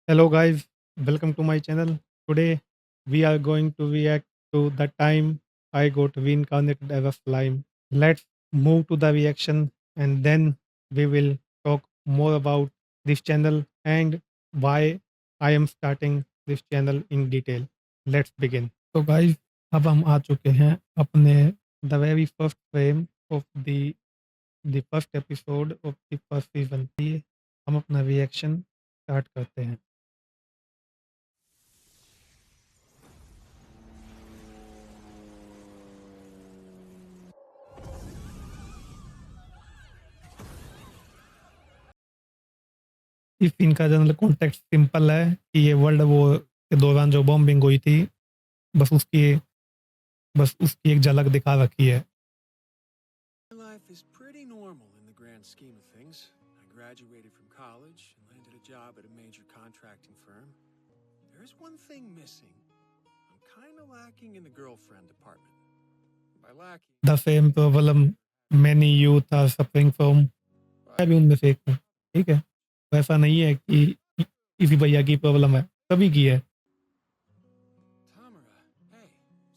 Hello guys, welcome to my channel. Today we are going to react to the time I got reincarnated as a slime. Let's move to the reaction and then we will talk more about this channel and why I am starting this channel in detail. Let's begin. So guys, अब हम आ चुके हैं अपने the very first frame of the first episode of the first season. ये हम अपना reaction start करते हैं. इस सीन का जनरल कॉन्टेक्स्ट सिंपल है कि ये वर्ल्ड वॉर के दौरान जो बॉम्बिंग हुई थी, बस उसकी बस उसकी एक झलक दिखा रखी है। My life is pretty normal in the grand scheme of things. I graduated from college and landed a job at a major contracting firm. There is one thing missing. I'm kind of lacking in the girlfriend department. By lacking, the same problem many youth are suffering from. मैं भी उनमें से एक हूँ, ठीक है? वैसा नहीं है कि किसी भैया की प्रॉब्लम है, सभी की है। Tamara, hey,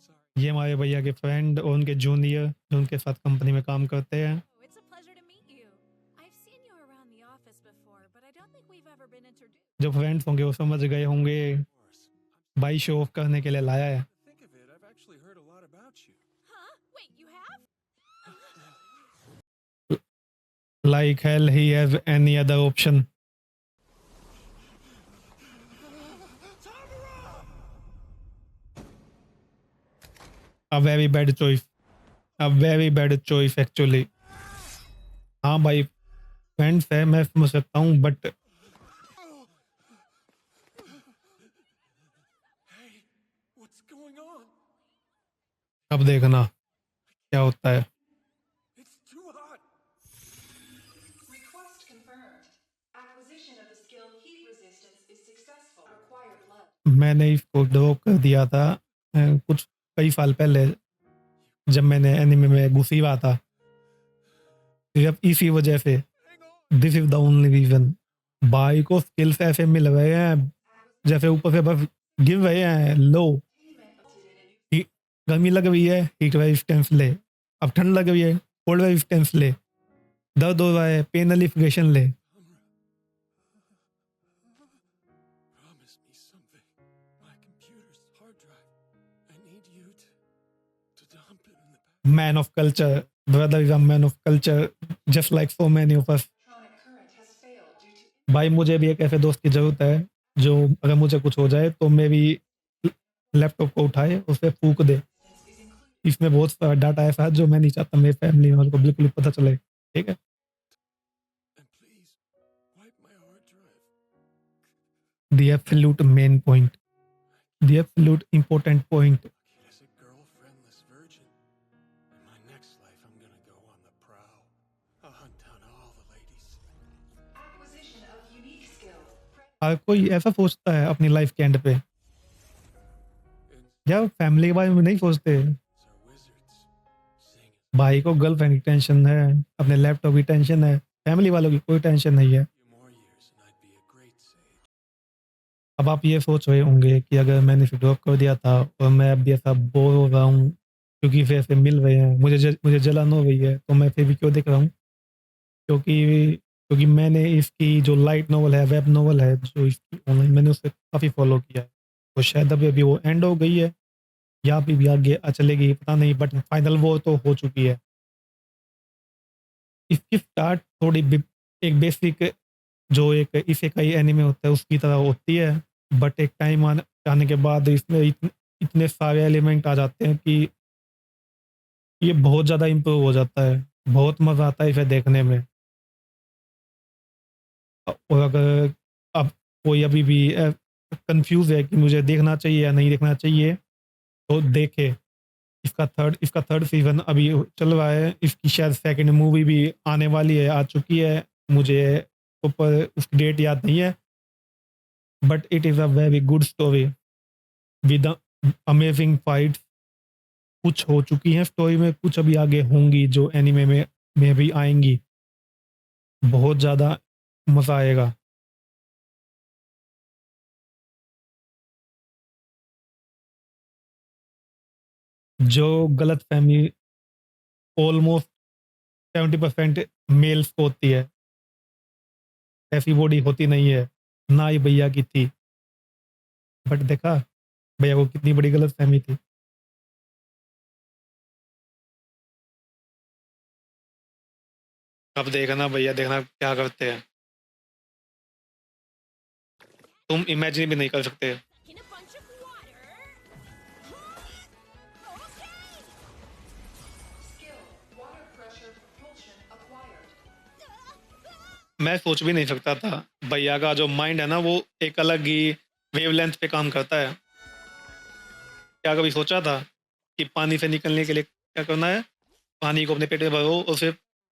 sorry. ये हमारे भैया के फ्रेंड और उनके जूनियर जो उनके साथ कंपनी में काम करते हैं। Oh, it's a pleasure to meet you. I've seen you around the office before, but I don't think we've ever been introduced. जो फ्रेंड्स होंगे वो समझ गए होंगे, Of course. भाई शो ऑफ करने के लिए लाया है। Think of it, I've actually heard a lot about you. Huh? Wait, you have? Like hell he has any other option. A very bad choice. A very bad choice actually. हाँ भाई, friends है, मैं समझ सकता हूँ, but Hey, what's going on? अब देखना क्या होता है। It's too hot. Request confirmed. Acquisition of the skill heat resistance is successful. Acquire blood. मैंने इसको ड्रॉप कर दिया था कुछ कई साल पहले, जब मैंने एनिमे में घुसी हुआ था। सिर्फ इसी वजह से, Hang on. This is the only reason. भाई को स्किल्स ऐसे मिल रहे हैं जैसे ऊपर से बस गिर रहे हैं लो। गर्मी लग रही है, हीट रेजिस्टेंस ले। अब ठंड लग रही है, कोल्ड रेजिस्टेंस ले। दर्द हो रहा है, पेन एलिफिकेशन ले। Promise me something. My computer's hard drive. I need you to dump it in the back. Man of culture, brother is a man of culture just like so many of us. Electronic current has failed due to भाई मुझे भी एक ऐसे दोस्त की जरूरत है जो अगर मुझे कुछ हो जाए तो मेरी लैपटॉप को उठाए, उसे फूक दे। is included. इसमें बहुत सारा डाटा ऐसा है जो मैं नहीं चाहता मेरी फैमिली वालों को बिल्कुल भी पता चले, ठीक है? And please, wipe my hard drive. The absolute main point, the absolute important point. As a girlfriendless virgin. In my next life, I'm gonna go on the prowl. I'll hunt down all the ladies. Acquisition of unique skill. हर कोई ऐसा सोचता है अपनी life के and पे, And या family के बारे में नहीं सोचते। are wizards. Sing as भाई को गर्लफ्रेंड की टेंशन है, अपने लैपटॉप की टेंशन है, फैमिली वालों की कोई टेंशन नहीं है। few more years and I'd be a great sage. अब आप ये सोच रहे होंगे कि अगर मैंने इसे ड्रॉप कर दिया था और मैं अब भी ऐसा बोर हो रहा हूँ क्योंकि फिर ऐसे मिल रहे हैं, मुझे जलन हो रही है, तो मैं फिर भी क्यों देख रहा हूँ? क्योंकि क्योंकि मैंने इसकी जो लाइट नॉवल है, वेब नॉवल है, जो इसकी ऑनलाइन, मैंने उसे काफ़ी फॉलो किया है। तो शायद अभी अभी वो एंड हो गई है या अभी भी आगे चलेगी पता नहीं, बट फाइनल वो तो हो चुकी है। इसकी स्टार्ट थोड़ी एक बेसिक जो एक इसेकाई एनीमे होता है उसकी तरह होती है, बट एक टाइम आने के बाद इसमें इतने सारे एलिमेंट आ जाते हैं कि ये बहुत ज़्यादा इम्प्रूव हो जाता है। बहुत मज़ा आता है इसे देखने में। और अगर अब कोई अभी भी कंफ्यूज है कि मुझे देखना चाहिए या नहीं देखना चाहिए, तो देखे। इसका थर्ड सीजन अभी चल रहा है। इसकी शायद सेकंड मूवी भी आने वाली है, आ चुकी है। मुझे ऊपर उसकी डेट याद नहीं है, but it is a very good story with amazing fights. कुछ हो चुकी हैं स्टोरी में, कुछ अभी आगे होंगी जो एनीमे में भी आएंगी। बहुत ज़्यादा मज़ा आएगा। जो गलतफ़हमी ऑलमोस्ट 70% मेल्स को होती है, ऐसी बॉडी होती नहीं है, ना ही भैया की थी। बट देखा, भैया को कितनी बड़ी गलतफ़हमी थी। अब देखना भैया, देखना क्या करते हैं। तुम इमेजिन भी नहीं कर सकते। In a bunch of water. Okay. Skill, water pressure propulsion acquired. मैं सोच भी नहीं सकता था, भैया का जो माइंड है ना, वो एक अलग ही वेवलेंथ पे काम करता है। क्या कभी सोचा था कि पानी से निकलने के लिए क्या करना है? पानी को अपने पेट में भरो और उसे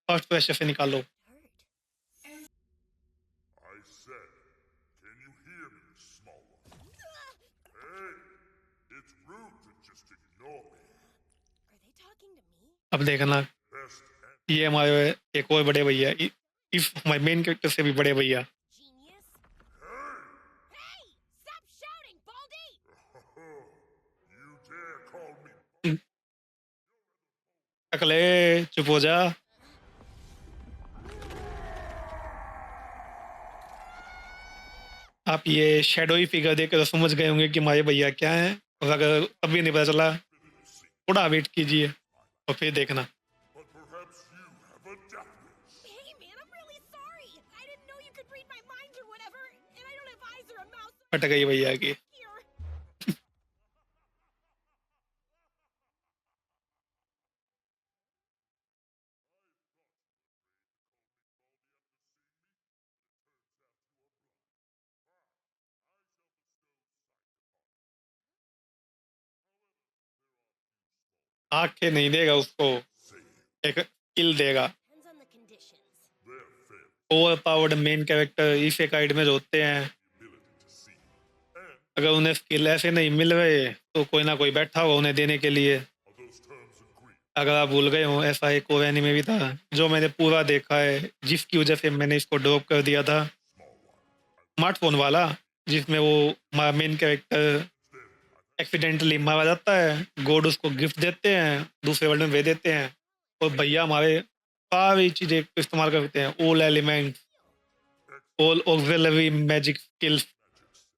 फर्स्ट प्रेशर से निकालो। I said, can you hear me, small one? Hey, it's rude to just ignore me. Are they talking to me? अब देखना, Best and ये हमारे एक और बड़े भैया, इस हमारे मेन कैरेक्टर से भी बड़े भैया। Genius. Hey! Stop shouting, Baldy! you dare call me अकले, चुप हो जा। आप ये शैडोई फिगर देख कर तो समझ गए होंगे कि हमारे भैया क्या हैं, और अगर अभी नहीं पता चला, थोड़ा वेट कीजिए और फिर देखना। but perhaps you have adapted. Hey, man, I'm really sorry. I didn't know you could read my mind or whatever, and I don't have eyes or a mouth. फट गई भैया की। Here. आंखें नहीं देगा उसको, एक किल देगा। Depends on the conditions. They're fair over powered main character इस गाइड में जो होते हैं, ability to see. And अगर उन्हें स्किल ऐसे नहीं मिल रहे तो कोई ना कोई बैठा होगा उन्हें देने के लिए। are those terms agreed? अगर आप भूल गए हो, ऐसा एक और एनिमे भी था जो मैंने पूरा देखा है, जिसकी वजह से मैंने इसको ड्रॉप कर दिया था। स्मार्टफोन वाला, जिसमें वो मेन कैरेक्टर एक्सीडेंटली मारा जाता है, गॉड उसको गिफ्ट देते हैं, दूसरे वर्ल्ड में भेज देते हैं, और भैया हमारे सारी चीज़ें इस्तेमाल करते हैं, all elements, all auxiliary magic skills,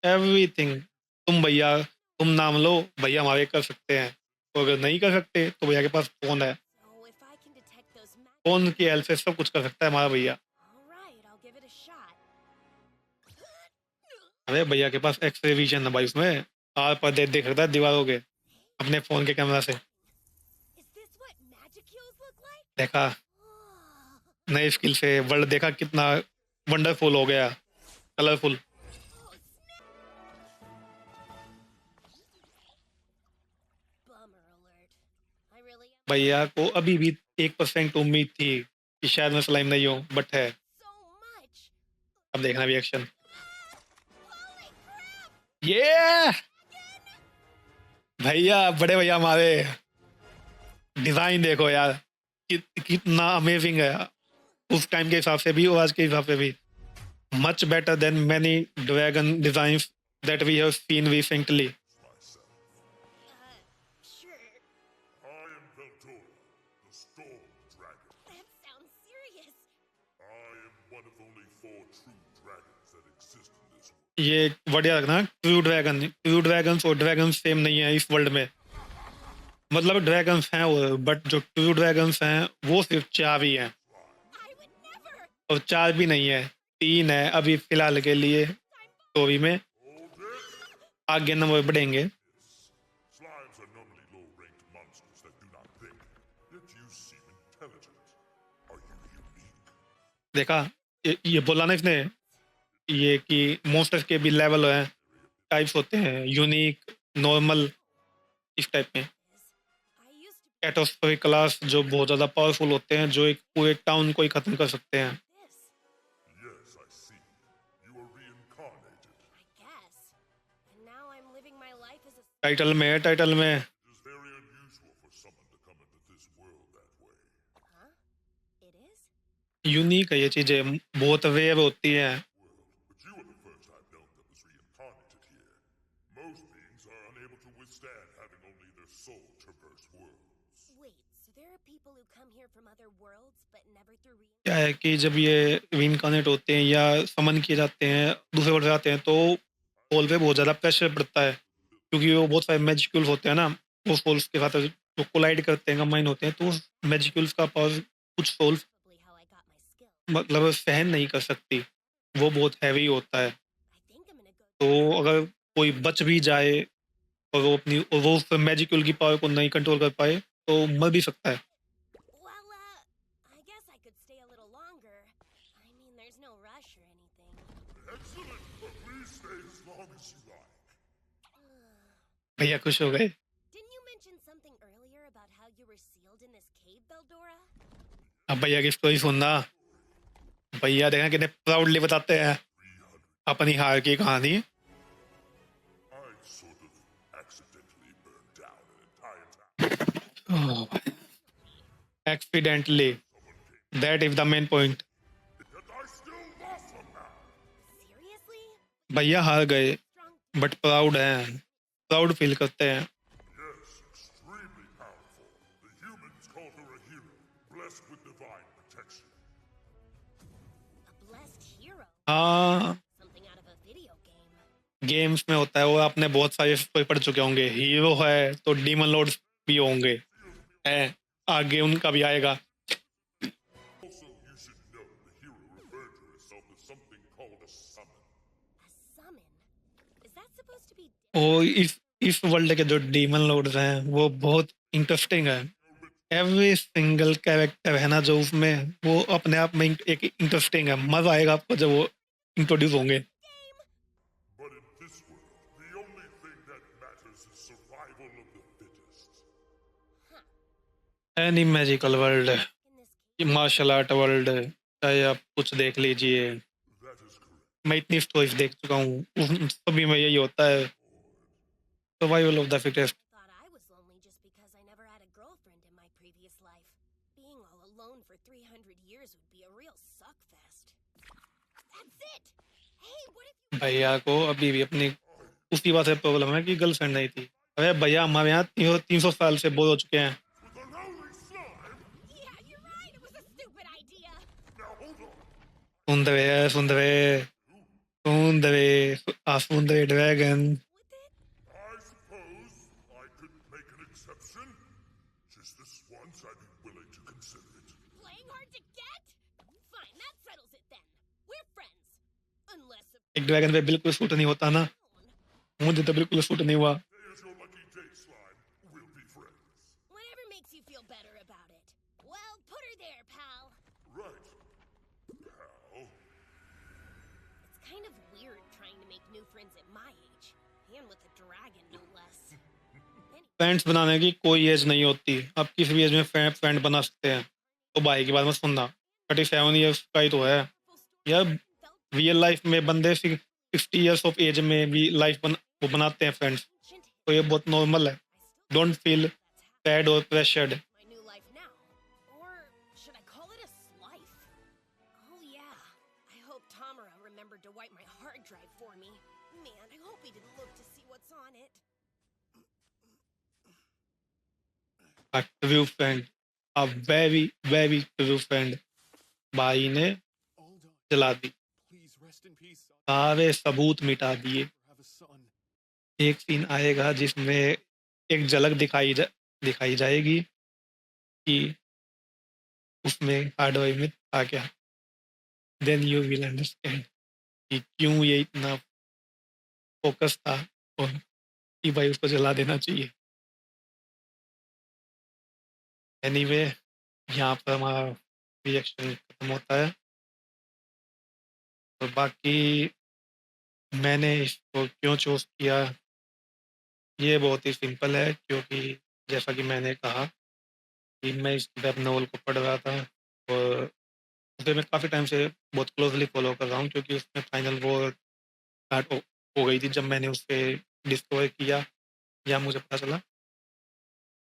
everything. तुम भैया, तुम नाम लो, भैया हमारे कर सकते हैं। तो अगर नहीं कर सकते तो भैया के पास फ़ोन है, So if I can detect those phone की हेल्प से सब कुछ कर सकता है हमारा भैया। all right, I'll give it a shot. अरे भैया के पास एक्स-रे विज़न है भाई, उसमें आर-पार देख सकता है दीवारों के, अपने फ़ोन के कैमरा से। Is this what Magicule look like? देखा, Oh, नए स्किल से वर्ल्ड देखा कितना वंडरफुल हो गया, colourful. snap! Bummer alert. I really am भैया को अभी भी 1% उम्मीद थी कि शायद मैं स्लाइम नहीं हूँ, बट है। so much. अब देखना रिएक्शन। Holy crap! ये भैया, बड़े भैया हमारे, डिज़ाइन देखो यार, कितना अमेजिंग है, उस टाइम के हिसाब से भी और आज के हिसाब से भी। Much better than many dragon designs that we have seen recently. Myself. Sure. I am Veldora, the Storm Dragon. That sounds serious. I am one of only 4 true dragons that exist in this world. ये बढ़िया रखना, true dragons और dragon same नहीं है इस world में। मतलब dragons हैं वो, बट जो ट्रू ड्रैगन्स हैं वो सिर्फ 4 ही हैं, I would never. और 4 भी नहीं है, 3 है अभी फिलहाल के लिए स्टोरी में। Hold it! आगे नंबर बढ़ेंगे। Slimes are normally low-ranked monsters that do not think, yet you seem intelligent. Are you unique? देखा, ये बोला ना इसने, ये कि मॉन्स्टर्स के भी लेवल हैं, टाइप्स होते हैं, यूनिक, नॉर्मल, इस टाइप में। I used to catastrophic class जो बहुत ज़्यादा पावरफुल होते हैं, जो एक पूरे टाउन को ही ख़त्म कर सकते हैं। be this. Yes, I see. You are reincarnated. I guess. And now I'm living my life as a. Title में है, टाइटल में। It is very unusual for someone to come into this world that way. Huh? It is? Unique है ये चीज़ें, बहुत rare होती हैं। But you are the first I've known that was reincarnated here. Most beings are unable to withstand having only their soul traverse worlds. who come here from other worlds but never through क्या है कि जब ये रीइन्कार्नेट होते हैं या समन किए जाते हैं, दूसरे वर्ल्ड से आते हैं, तो सोल पे बहुत ज़्यादा प्रेशर पड़ता है। क्योंकि वो बहुत सारे मैजिक्यूल्स होते हैं ना, वो सोल्स के साथ वो कोलाइड करते हैं, कंबाइन होते हैं, तो उस मैजिक्यूल्स का पावर कुछ souls probably how I got my skill. मतलब सहन नहीं कर सकती। वो बहुत हैवी होता है। I think I'm gonna go. तो अगर कोई बच भी जाए और वो उस मैजिक्यूल की पावर को नहीं कंट्रोल कर पाए, तो मर भी सकता है। Well, I guess I could stay a little longer. I mean, there's no rush or anything. Excellent! But please stay as long as you like. भैया खुश हो गए। Didn't you mention something earlier about how you were sealed in this cave, Beldora? अब भैया की story सुनना। भैया देखना कितने प्राउडली बताते हैं 300. अपनी हार की कहानी। I sort of accidentally burned down an entire town. Accidentally, that is the main point. Yet I still lost somehow. Seriously? भैया हार गए Strong. बट प्राउड हैं, प्राउड फील करते हैं। Yes, extremely powerful. The humans call her a hero, blessed with divine protection. A blessed hero. हाँ, Something out of a video game. Games में होता है वो, आपने बहुत सारे स्टोरी पढ़ चुके होंगे। हीरो है तो डीमन लॉर्ड्स भी होंगे, है आगे उनका भी आएगा। Also, you should know the hero referred to herself as something called a summon. A summon. Is that supposed to be? और इस वर्ल्ड के जो डीमन लॉर्ड्स हैं वो बहुत इंटरेस्टिंग है। एवरी सिंगल कैरेक्टर है ना जो उसमें, वो अपने आप में एक इंटरेस्टिंग है। मजा आएगा आपको जब वो इंट्रोड्यूस होंगे। But in this world, the only thing that matters is survival of the fittest. Any magical world, In this cave? Martial art world, चाहे आप कुछ देख लीजिए। That is correct. मैं इतनी स्टोरीज देख चुका हूँ, उन सभी में यही होता है, survival of the fittest. I thought I was lonely just because I never had a girlfriend in my previous life. Being all alone for 300 years would be a real suckfest. That's it! Hey, what if you... भैया को अभी भी अपनी उसी बात से problem है कि गर्लफ्रेंड नहीं थी। अरे भैया हमारे यहाँ 300 साल से बोर हो चुके हैं। With a lonely slime! Yeah, you're right! It was a stupid idea! Now hold on. सुंदरे सुंदरे सुंदरे सुंदरे dragon. With it? I suppose I could make an exception. Just this once, I'd be willing to consider it. Playing hard to get? Fine, that settles it then. We're friends. Unless... एक dragon पे बिल्कुल suit नहीं होता ना, मुझे तो बिल्कुल suit नहीं हुआ। Today is your lucky day, slime. We'll be friends. Whatever makes you feel better about it. Well, put her there, pal. Right. Pal. It's kind of weird trying to make new friends at my age. And with a dragon, no less. Friends बनाने की कोई as नहीं होती, आप किसी भी as में friend बना सकते हैं। तो भाई की बात मत सुनना, 37 ईयर्स का ही तो है यार। रियल लाइफ में बंदे 50 ईयर्स ऑफ एज में भी वो बनाते हैं फ्रेंड्स, तो ये बहुत नॉर्मल है। डोंट फील सैड और pressured. My new life now. Or should I call it a slife? Oh yeah. I hope Tamara remembered to wipe my hard drive for me. Man, I hope he didn't look to see what's on it. A true friend, a very very true friend। भाई ने All done. जला दी, Please rest in peace, son. सारे सबूत मिटा दिए। Never have a son. एक scene आएगा जिसमें एक झलक दिखाई जाएगी कि उसमें हार्डवेयर में था क्या। देन यू विल अंडरस्टैंड कि क्यों ये इतना फोकस था और कि भाई उसको जला देना चाहिए। एनीवे, यहाँ पर हमारा रिएक्शन खत्म होता है। और बाकी मैंने इसको क्यों चूज किया, ये बहुत ही सिंपल है, क्योंकि जैसा कि मैंने कहा कि मैं इस वेब नॉवल को पढ़ रहा था और उसे मैं काफ़ी टाइम से बहुत क्लोजली फॉलो कर रहा हूँ, क्योंकि उसमें फाइनल वो स्टार्ट हो गई थी जब मैंने उसे डिस्कवर किया या मुझे पता चला।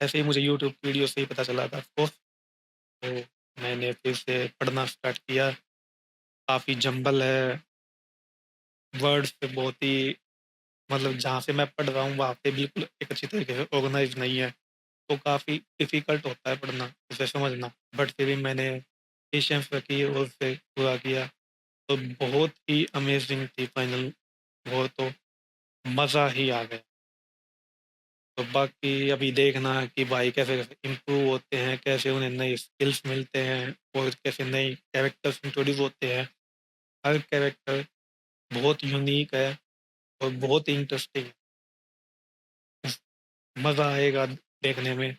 ऐसे ही मुझे यूट्यूब की वीडियो से ही पता चला था ऑफकोर्स। तो मैंने फिर से पढ़ना स्टार्ट किया। काफ़ी जंबल है, वर्ड्स पे बहुत ही मतलब जहाँ से मैं पढ़ रहा हूँ वहाँ पे बिल्कुल एक अच्छी तरीके से ऑर्गेनाइज नहीं है। तो काफ़ी डिफ़िकल्ट होता है पढ़ना, उसे समझना। बट फिर भी मैंने पेशेंस रखी और उसे पूरा किया। तो बहुत ही अमेज़िंग थी फाइनल, वो तो मज़ा ही आ गया। तो बाकी अभी देखना है कि भाई कैसे-कैसे इम्प्रूव होते हैं, कैसे उन्हें नए स्किल्स मिलते हैं और कैसे नए कैरेक्टर्स इंट्रोड्यूस होते हैं। हर कैरेक्टर बहुत यूनिक है और बहुत ही इंटरेस्टिंग है। मज़ा आएगा देखने में।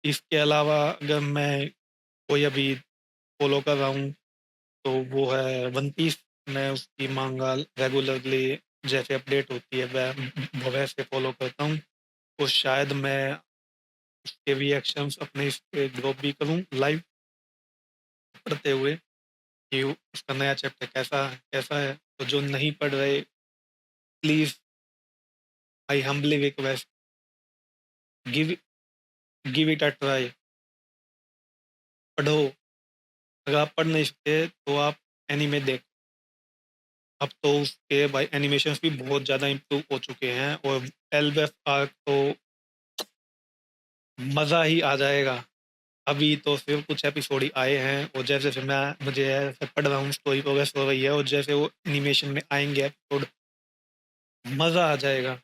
इसके अलावा अगर मैं कोई अभी फ़ॉलो कर रहा हूँ, तो वो है वन पीस। मैं उसकी माँगा रेगुलरली जैसे अपडेट होती है वैसे फ़ॉलो करता हूँ। तो शायद मैं उसके रिएक्शंस अपने इस पे ड्रॉप भी करूँ लाइव पढ़ते हुए कि उसका नया चैप्टर कैसा है। तो जो नहीं पढ़ रहे, please I humbly request, give give it a try, पढ़ो। अगर आप पढ़ नहीं सकते तो आप एनीमे देखो। अब तो उसके भाई एनिमेशंस भी बहुत ज़्यादा इम्प्रूव हो चुके हैं और एल्बेफ आर्क तो मज़ा ही आ जाएगा। अभी तो सिर्फ़ कुछ एपिसोड ही आए हैं और जैसे-जैसे मुझे ऐसे पढ़ रहा हूँ, स्टोरी प्रोग्रेस हो रही है और जैसे वो एनिमेशन में आएँगे एपिसोड, मज़ा आ जाएगा।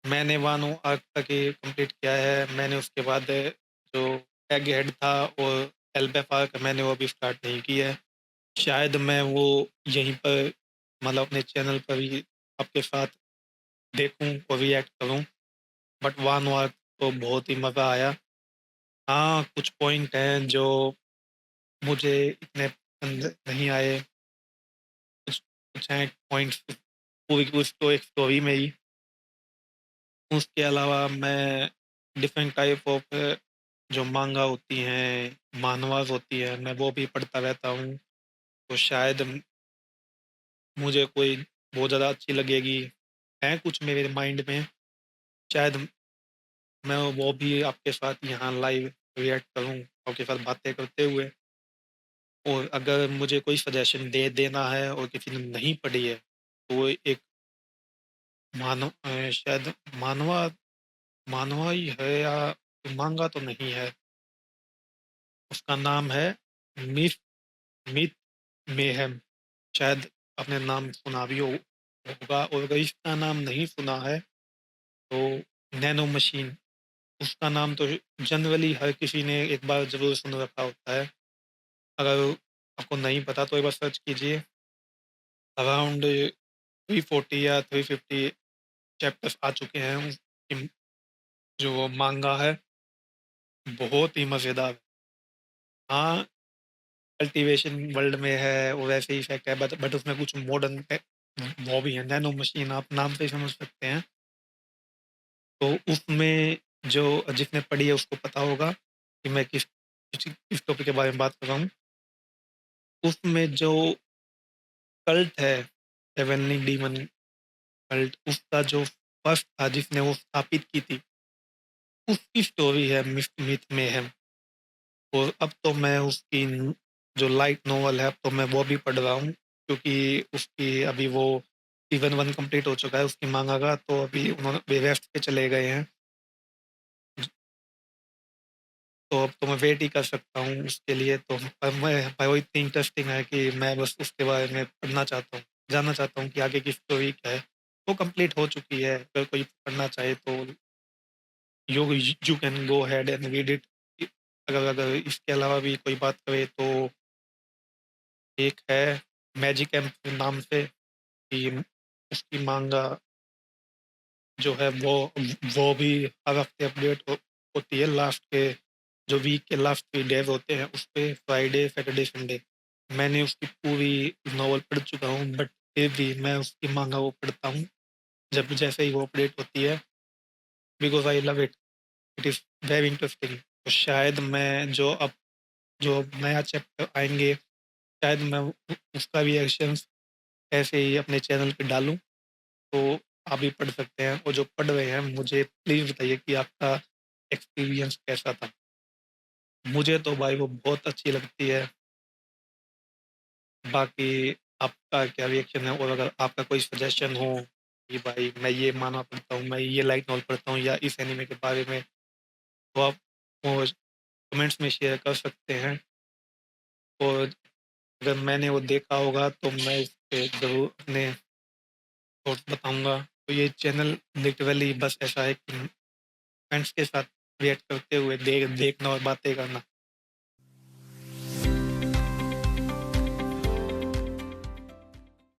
मैंने वानो आर्क तक ही कंप्लीट किया है। मैंने उसके बाद जो एग हेड था और एल्बेफ आर्क मैंने वो अभी स्टार्ट नहीं किया है। शायद मैं वो यहीं पर मतलब अपने चैनल पर ही आपके साथ देखूँ और रिएक्ट करूँ। बट वानो आर्क तो बहुत ही मज़ा आया। हाँ, कुछ पॉइंट हैं जो मुझे इतने पसंद नहीं आए। कुछ कुछ हैं पॉइंट्स पूरी कुछ तो एक स्टोरी में ही। उसके अलावा मैं डिफरेंट टाइप ऑफ जो माँगा होती हैं, मानवास होती है, मैं वो भी पढ़ता रहता हूँ। तो शायद मुझे कोई बहुत ज़्यादा अच्छी लगेगी। है कुछ मेरे माइंड में, शायद मैं वो भी आपके साथ यहाँ लाइव रिएक्ट करूँ, आपके साथ बातें करते हुए। और अगर मुझे कोई सजेशन दे देना है और किसी ने नहीं पढ़ी है, तो वो एक शायद मानवा मानवा ही है या मांगा तो नहीं है। उसका नाम है मिथ मिथ मेहम। शायद आपने नाम सुना भी होगा और अगर इसका नाम नहीं सुना है, तो नैनो मशीन। उसका नाम तो जनरली हर किसी ने एक बार ज़रूर सुन रखा होता है। अगर आपको नहीं पता तो एक बार सर्च कीजिए। अराउंड 340 या 350 चैप्टर्स आ चुके हैं उसकी, जो माँगा है, बहुत ही मज़ेदार। हाँ, कल्टीवेशन वर्ल्ड में है और वैसे ही इफ़ेक्ट है बट उसमें कुछ मॉडर्न वो भी है, नैनो मशीन आप नाम से ही समझ सकते हैं। तो उसमें जो जिसने पढ़ी है उसको पता होगा कि मैं किस टॉपिक के बारे में बात कर रहा हूँ। उसमें जो कल्ट है, हेवनली डीमन कल्ट, उसका जो फर्स्ट था जिसने वो स्थापित की थी, उसकी स्टोरी है मिथ मेहम। और अब तो मैं उसकी जो लाइट नॉवल है, अब तो मैं वो भी पढ़ रहा हूँ क्योंकि उसकी अभी वो सीज़न 1 कंप्लीट हो चुका है उसकी माँगा का, तो अभी उन्होंने वे रेस्ट पे चले गए हैं। तो अब तो मैं वेट ही कर सकता हूँ उसके लिए, तो अब मैं वो इतनी इंटरेस्टिंग है कि मैं बस उसके बारे में पढ़ना चाहता हूँ, जानना चाहता हूँ कि आगे की स्टोरी क्या है। वो कंप्लीट हो चुकी है, अगर कोई पढ़ना चाहे तो you you can go ahead and read it. अगर अगर इसके अलावा भी कोई बात करे तो एक है मैजिक एम्प नाम से, कि उसकी माँगा जो है वो भी हर हफ्ते अपडेट होती है लास्ट के जो वीक के लास्ट 3 डेज़ होते हैं उस पे फ्राइडे, सैटरडे, संडे। मैंने उसकी पूरी नॉवल पढ़ चुका हूँ बट फिर भी मैं उसकी माँगा वो पढ़ता हूँ जब जैसे ही वो अपडेट होती है, because I love it, it is very interesting. तो शायद मैं जो नया चैप्टर आएँगे, शायद मैं उसका रिएक्शंस ऐसे ही अपने चैनल पे डालूँ, तो आप भी पढ़ सकते हैं और जो पढ़ रहे हैं मुझे प्लीज़ बताइए कि आपका एक्सपीरियंस कैसा था? मुझे तो भाई वो बहुत अच्छी लगती है। बाकी आपका क्या रिएक्शन है और अगर आपका कोई सजेशन हो कि भाई मैं ये मानवा पढ़ता हूँ, मैं ये लाइट नॉवल पढ़ता हूँ या इस एनीमे के बारे में तो आप वो कमेंट्स में शेयर कर सकते हैं। और अगर मैंने वो देखा होगा तो मैं इस पे ज़रूर अपने थॉट्स बताऊँगा। तो ये चैनल लिटरली बस ऐसा है कि फ्रेंड्स के साथ रिएक्ट करते हुए देखना और बातें करना।